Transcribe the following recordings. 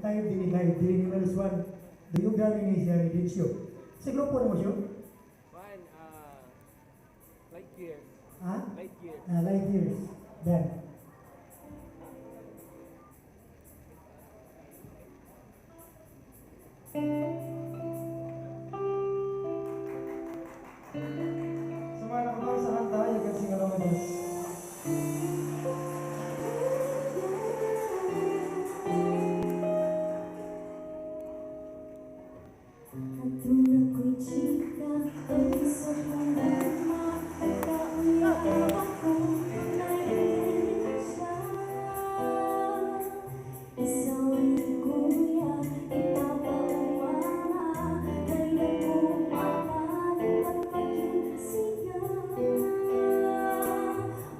tayo dinigay, dili ni Swan, diyugan ni siya Redensyo. Sa grupo na mo siya? Fine, light years. Ha? Light years. Light years. Then, sumala ko sa kanta, yung kasi nga naman Katulad ko'y chika, pag-isip mong luma, nagkaulit ako, naiinit siya. Isawan ni kuya, ipapaumama, kaya kumapalit at maging siya.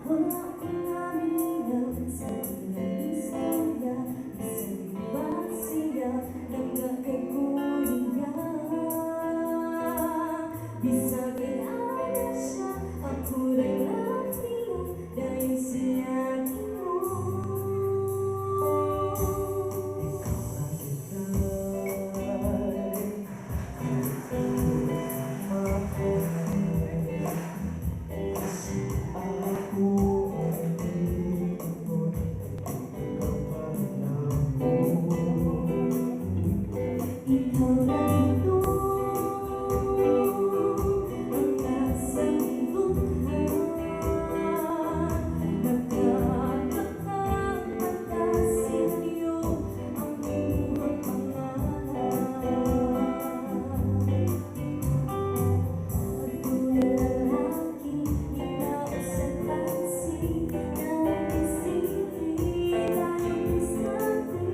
Wala akong naminigam sa ilang istorya, isa iba siya, nagkakaguliya. Bisag ilala siya, ako rin lang niya, dahil siya mo. Ikaw lang ito, ang lasang ibuhan, nagkakapagpatasin niyo ang buong pangalan. Pagkulalaki, ikaw sa taxi, naisipin tayong isati.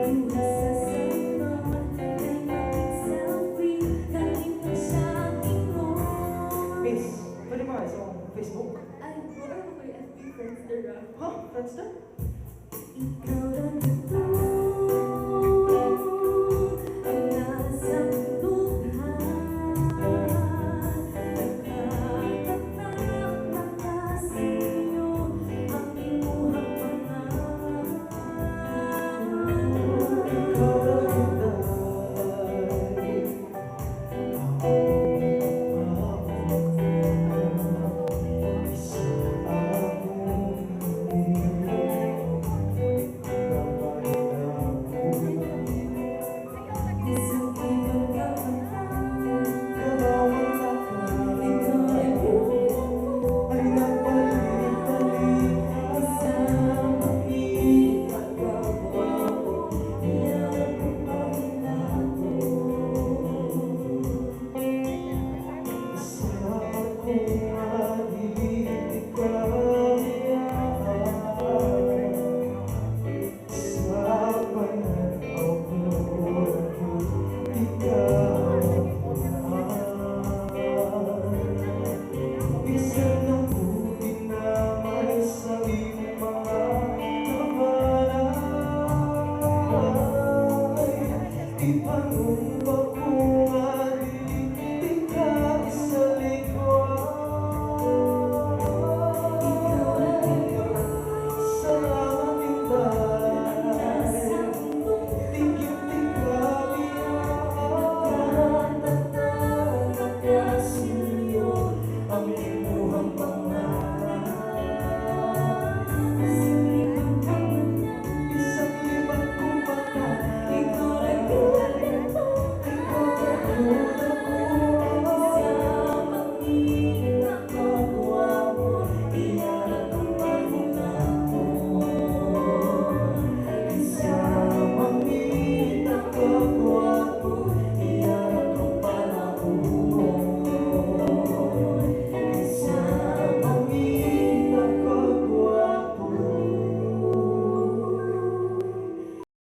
Buha sa salon, kay mag-selfie, kanina siya ingon. Miss, pwede ba sa Facebook? Ay, wala ko kay FB Friendster ah. Ha? Friendster? Ikaw lang